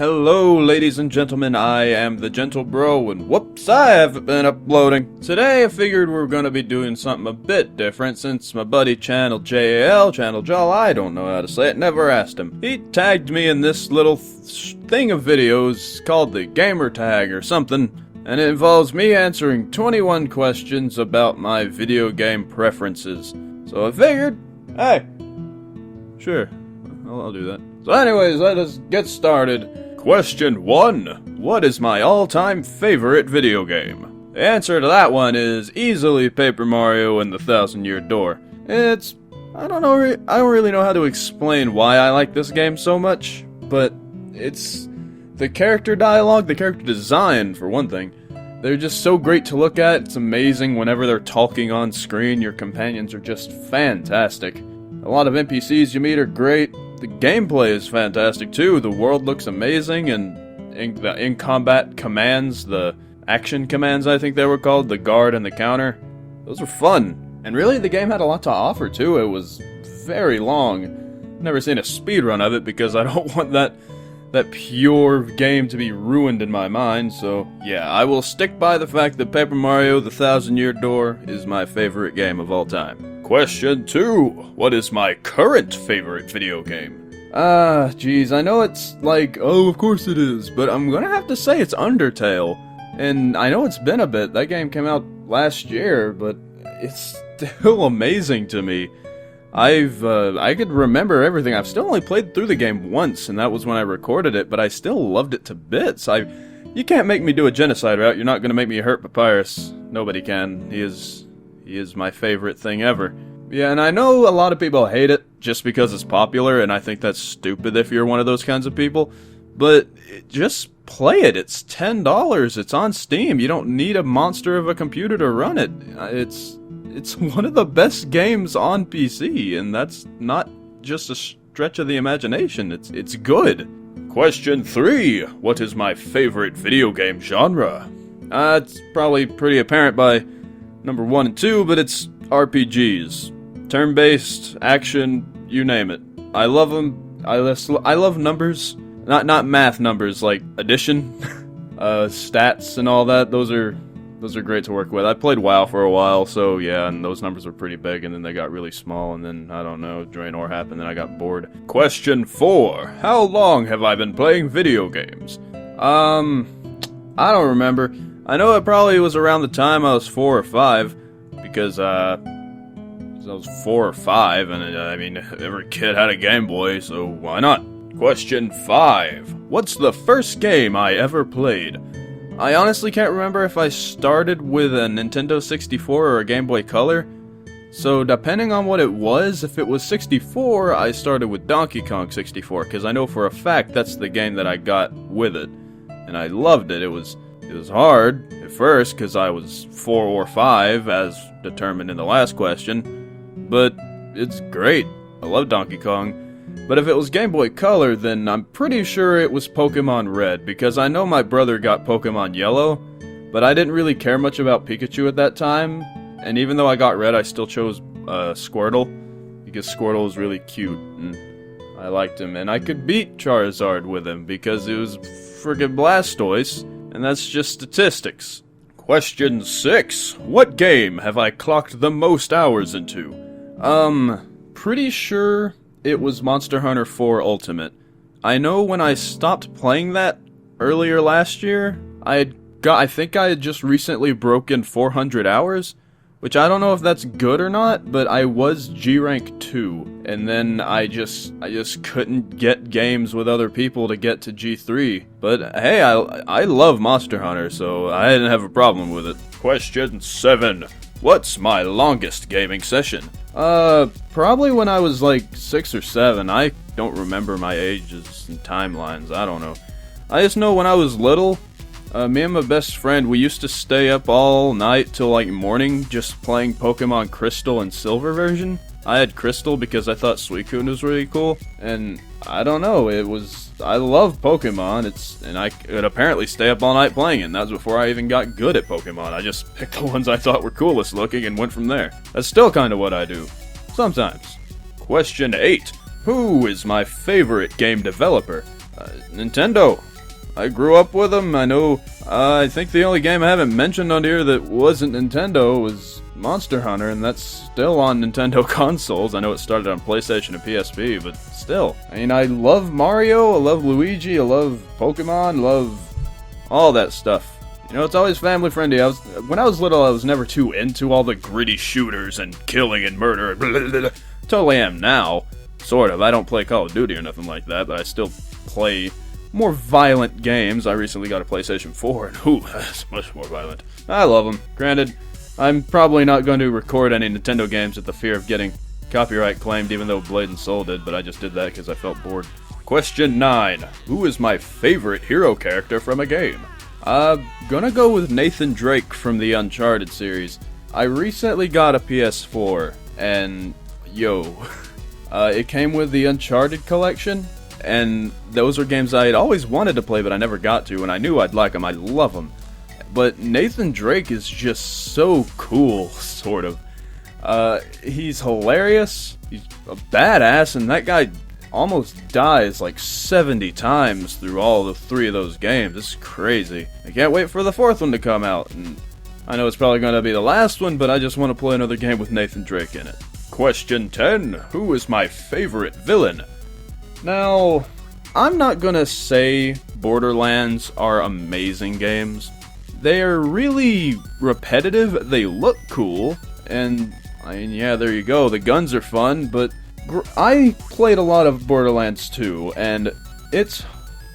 Hello, ladies and gentlemen, I am TheGentlebro, and whoops, I haven't been uploading. Today I figured we were gonna be doing something a bit different since my buddy Channel Jal, I don't know how to say it, never asked him. He tagged me in this little thing of videos called the Gamer Tag or something, and it involves me answering 21 questions about my video game preferences. So I figured, hey, sure, I'll do that. So anyways, let us get started. Question 1. What is my all-time favorite video game? The answer to that one is easily Paper Mario and the Thousand-Year Door. I don't really know how to explain why I like this game so much, but it's the character dialogue, the character design, for one thing. They're just so great to look at. It's amazing whenever they're talking on screen. Your companions are just fantastic. A lot of NPCs you meet are great. The gameplay is fantastic too. The world looks amazing, and the in-combat commands, the action commands I think they were called, the guard and the counter, those were fun. And really the game had a lot to offer too. It was very long. Never seen a speedrun of it because I don't want that pure game to be ruined in my mind, so yeah, I will stick by the fact that Paper Mario The Thousand-Year Door is my favorite game of all time. Question 2. What is my current favorite video game? Geez, I know it's like, oh, of course it is, but I'm gonna have to say it's Undertale. And I know it's been a bit, that game came out last year, but it's still amazing to me. I could remember everything. I've still only played through the game once, and that was when I recorded it, but I still loved it to bits. You can't make me do a genocide route. You're not gonna make me hurt Papyrus. Nobody can. He is my favorite thing ever. Yeah, and I know a lot of people hate it just because it's popular, and I think that's stupid if you're one of those kinds of people. But just play it. It's $10. It's on Steam. You don't need a monster of a computer to run it. It's one of the best games on PC, and that's not just a stretch of the imagination. It's good. Question 3. What is my favorite video game genre? It's probably pretty apparent by number 1 and 2, but it's RPGs. Turn-based, action, you name it. I love them. I love numbers. Not math numbers, like addition, stats and all that. Those are great to work with. I played WoW for a while, so yeah, and those numbers were pretty big, and then they got really small, and then, I don't know, Draenor happened, and I got bored. Question 4. How long have I been playing video games? I don't remember. I know it probably was around the time I was 4 or 5, because I was 4 or 5, and I mean, every kid had a Game Boy, so why not? Question 5. What's the first game I ever played? I honestly can't remember if I started with a Nintendo 64 or a Game Boy Color, so depending on what it was, if it was 64, I started with Donkey Kong 64, because I know for a fact that's the game that I got with it, and I loved it. It was hard at first, because I was 4 or 5, as determined in the last question, but it's great. I love Donkey Kong. But if it was Game Boy Color, then I'm pretty sure it was Pokemon Red, because I know my brother got Pokemon Yellow, but I didn't really care much about Pikachu at that time, and even though I got Red, I still chose Squirtle, because Squirtle was really cute, and I liked him, and I could beat Charizard with him, because it was friggin' Blastoise, and that's just statistics. Question 6. What game have I clocked the most hours into? Pretty sure it was Monster Hunter 4 Ultimate. I know when I stopped playing that earlier last year, I think I had just recently broken 400 hours, which I don't know if that's good or not, but I was G rank 2, and then I just couldn't get games with other people to get to G3. But hey, I love Monster Hunter, so I didn't have a problem with it. Question 7. What's my longest gaming session? Probably when I was like 6 or 7. I don't remember my ages and timelines, I don't know. I just know when I was little, me and my best friend, we used to stay up all night till like morning just playing Pokemon Crystal and Silver version. I had Crystal because I thought Suicune was really cool, and I don't know, I love Pokemon, and I could apparently stay up all night playing it, and that was before I even got good at Pokemon. I just picked the ones I thought were coolest looking and went from there. That's still kind of what I do. Sometimes. Question 8. Who is my favorite game developer? Nintendo. I grew up with them. I know, I think the only game I haven't mentioned on here that wasn't Nintendo was Monster Hunter, and that's still on Nintendo consoles. I know it started on PlayStation and PSP, but still. I mean, I love Mario, I love Luigi, I love Pokemon, love all that stuff. You know, it's always family friendly. When I was little, I was never too into all the gritty shooters and killing and murder. Blah, blah, blah. Totally am now, sort of. I don't play Call of Duty or nothing like that, but I still play more violent games. I recently got a PlayStation 4, and ooh, that's much more violent. I love them. Granted, I'm probably not going to record any Nintendo games at the fear of getting copyright claimed, even though Blade and Soul did, but I just did that because I felt bored. Question 9. Who is my favorite hero character from a game? Gonna go with Nathan Drake from the Uncharted series. I recently got a PS4, and yo, it came with the Uncharted collection, and those are games I had always wanted to play, but I never got to, and I knew I'd like them. I love them. But Nathan Drake is just so cool, sort of. He's hilarious, he's a badass, and that guy almost dies like 70 times through all the 3 of those games. It's crazy. I can't wait for the 4th one to come out, and I know it's probably going to be the last one, but I just want to play another game with Nathan Drake in it. Question 10. Who is my favorite villain? Now, I'm not going to say Borderlands are amazing games. They are really repetitive, they look cool, and I mean, yeah, there you go, the guns are fun, but I played a lot of Borderlands 2, and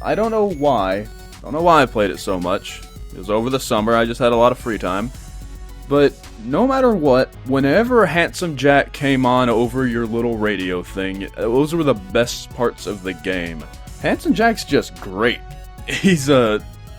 I don't know why I played it so much. It was over the summer, I just had a lot of free time. But no matter what, whenever Handsome Jack came on over your little radio thing, those were the best parts of the game. Handsome Jack's just great. He's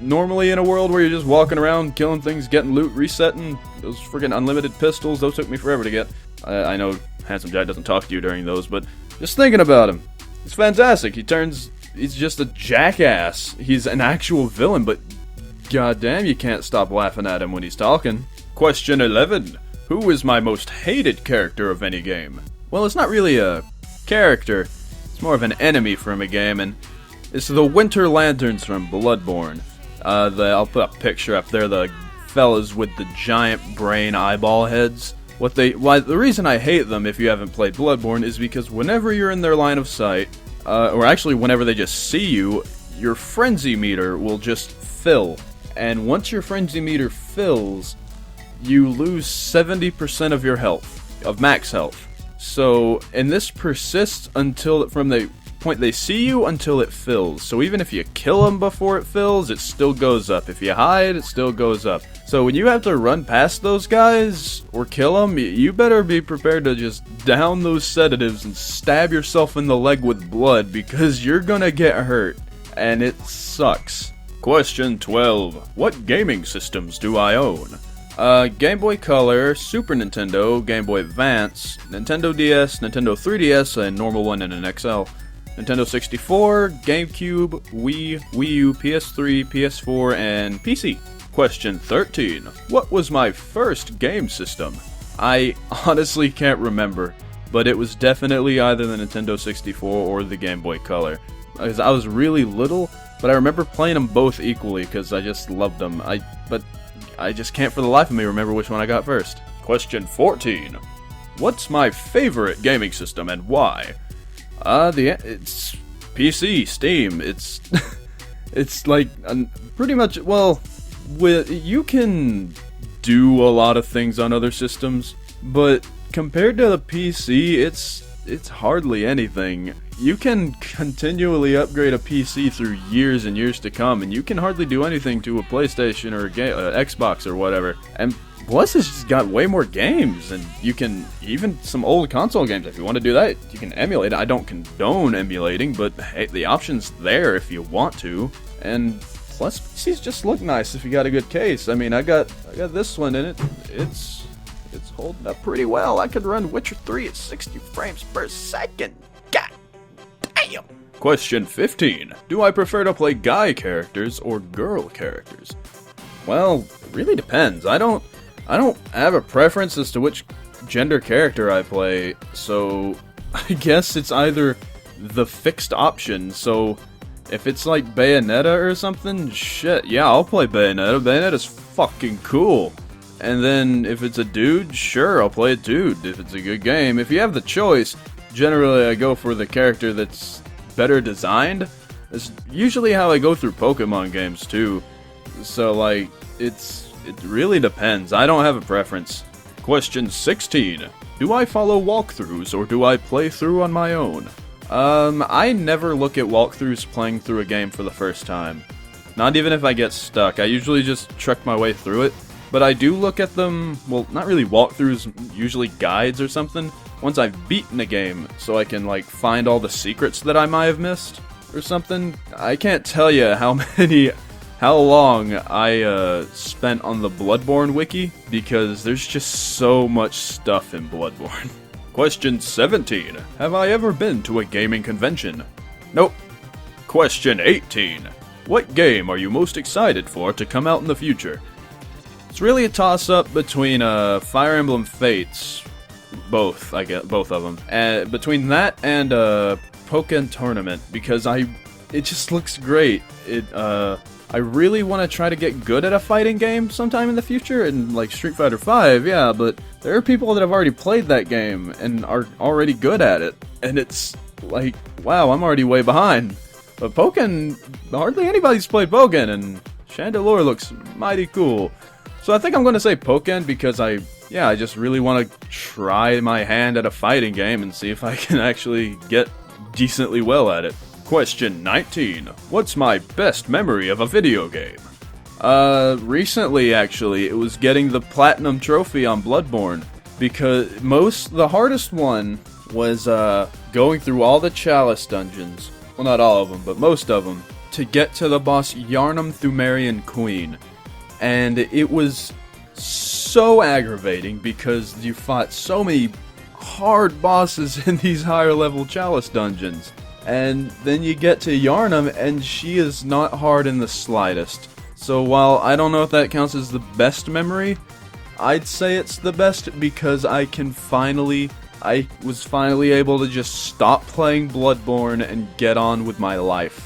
normally in a world where you're just walking around, killing things, getting loot, resetting. Those friggin' unlimited pistols, those took me forever to get. I know Handsome Jack doesn't talk to you during those, but just thinking about him, it's fantastic. He's just a jackass. He's an actual villain, but goddamn, you can't stop laughing at him when he's talking. Question 11. Who is my most hated character of any game? Well, it's not really a character. It's more of an enemy from a game, and it's the Winter Lanterns from Bloodborne. I'll put a picture up there, the fellas with the giant brain eyeball heads. The reason I hate them, if you haven't played Bloodborne, is because whenever you're in their line of sight, or actually whenever they just see you, your frenzy meter will just fill. And once your frenzy meter fills, you lose 70% of your health, of max health. So, and this persists from the point they see you until it fills. So even if you kill them before it fills, it still goes up. If you hide, it still goes up. So when you have to run past those guys or kill them, you better be prepared to just down those sedatives and stab yourself in the leg with blood, because you're gonna get hurt, and it sucks. Question 12. What gaming systems do I own? Game Boy Color, Super Nintendo, Game Boy Advance, Nintendo DS, Nintendo 3DS, a normal one and an XL, Nintendo 64, GameCube, Wii, Wii U, PS3, PS4, and PC. Question 13. What was my first game system? I honestly can't remember, but it was definitely either the Nintendo 64 or the Game Boy Color. Because I was really little, but I remember playing them both equally because I just loved them. But I just can't for the life of me remember which one I got first. Question 14. What's my favorite gaming system and why? It's PC, Steam. It's it's like pretty much, well, you can do a lot of things on other systems, but compared to the PC, it's hardly anything. You can continually upgrade a PC through years and years to come, and you can hardly do anything to a PlayStation or a Xbox or whatever. And plus, it's just got way more games, and you can, even some old console games, if you want to do that, you can emulate it. I don't condone emulating, but hey, the option's there if you want to. And plus, PCs just look nice if you got a good case. I mean, I got this one in it. It's holding up pretty well. I could run Witcher 3 at 60 frames per second. God damn! Question 15. Do I prefer to play guy characters or girl characters? Well, it really depends. I don't have a preference as to which gender character I play, so I guess it's either the fixed option. So If it's like Bayonetta or something, shit, yeah, I'll play Bayonetta. Bayonetta's fucking cool. And then if it's a dude, sure, I'll play a dude if it's a good game. If you have the choice, generally I go for the character that's better designed. That's usually how I go through Pokemon games too. So like, it really depends. I don't have a preference. Question 16. Do I follow walkthroughs or do I play through on my own? I never look at walkthroughs playing through a game for the first time. Not even if I get stuck. I usually just truck my way through it. But I do look at them, well, not really walkthroughs, usually guides or something, once I've beaten a game, so I can, like, find all the secrets that I might have missed, or something. I can't tell you how long I, spent on the Bloodborne wiki, because there's just so much stuff in Bloodborne. Question 17. Have I ever been to a gaming convention? Nope. Question 18. What game are you most excited for to come out in the future? It's really a toss-up between Fire Emblem Fates, both, I get both of them, and between that and Pokken Tournament, because it just looks great. I really want to try to get good at a fighting game sometime in the future, and like Street Fighter V, yeah, but there are people that have already played that game and are already good at it, and it's like, wow, I'm already way behind. But Pokken, hardly anybody's played Pokken, and Chandelure looks mighty cool. So I think I'm going to say Pokken because I just really want to try my hand at a fighting game and see if I can actually get decently well at it. Question 19. What's my best memory of a video game? Recently actually, it was getting the Platinum Trophy on Bloodborne, because the hardest one was going through all the Chalice dungeons, well not all of them, but most of them, to get to the boss Yharnam Thumerian Queen. And it was so aggravating because you fought so many hard bosses in these higher level Chalice dungeons. And then you get to Yharnam and she is not hard in the slightest. So while I don't know if that counts as the best memory, I'd say it's the best because I was finally able to just stop playing Bloodborne and get on with my life.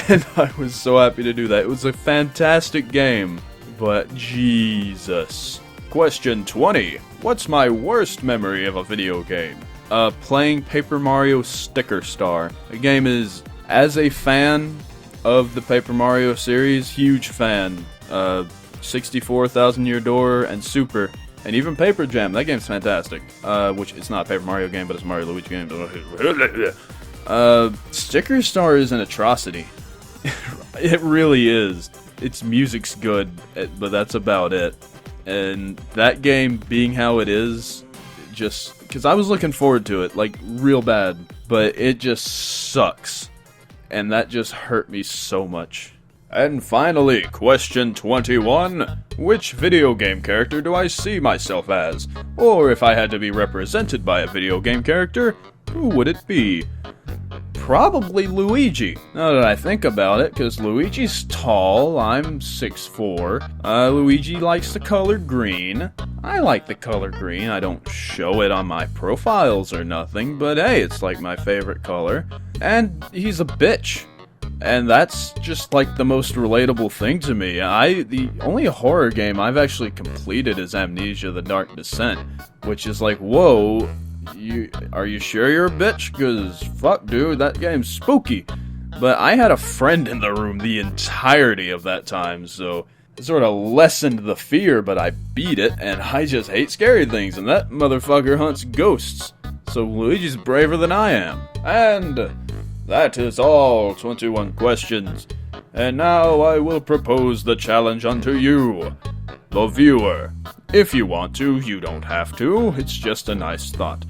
And I was so happy to do that. It was a fantastic game, but Jesus. Question 20. What's my worst memory of a video game? Playing Paper Mario Sticker Star. The game is, as a fan of the Paper Mario series, huge fan. 64, Thousand Year Door, and Super, and even Paper Jam. That game's fantastic. Which, it's not a Paper Mario game, but it's a Mario Luigi game. Sticker Star is an atrocity. It really is. Its music's good, but that's about it. And that game being how it is, just because I was looking forward to it, like, real bad, but it just sucks. And that just hurt me so much. And finally, question 21. Which video game character do I see myself as? Or if I had to be represented by a video game character, who would it be? Probably Luigi, now that I think about it, because Luigi's tall, I'm 6'4". Luigi likes the color green. I like the color green. I don't show it on my profiles or nothing, but hey, it's like my favorite color. And he's a bitch. And that's just like the most relatable thing to me. The only horror game I've actually completed is Amnesia: The Dark Descent, which is like, whoa, are you sure you're a bitch? Cause fuck dude, that game's spooky. But I had a friend in the room the entirety of that time, so it sort of lessened the fear, but I beat it, and I just hate scary things, and that motherfucker hunts ghosts. So Luigi's braver than I am. And that is all 21 questions. And now I will propose the challenge unto you, the viewer. If you want to, you don't have to. It's just a nice thought.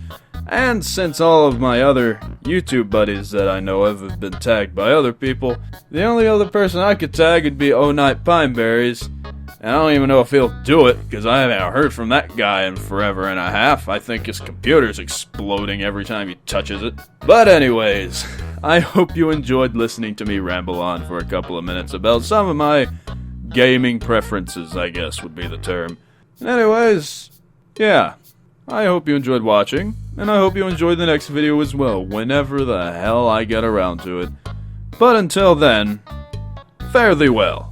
And since all of my other YouTube buddies that I know of have been tagged by other people, the only other person I could tag would be Oh Night Pineberries. And I don't even know if he'll do it, because I haven't heard from that guy in forever and a half. I think his computer's exploding every time he touches it. But anyways, I hope you enjoyed listening to me ramble on for a couple of minutes about some of my gaming preferences, I guess would be the term. Anyways, yeah, I hope you enjoyed watching, and I hope you enjoyed the next video as well, whenever the hell I get around to it. But until then, fare thee well.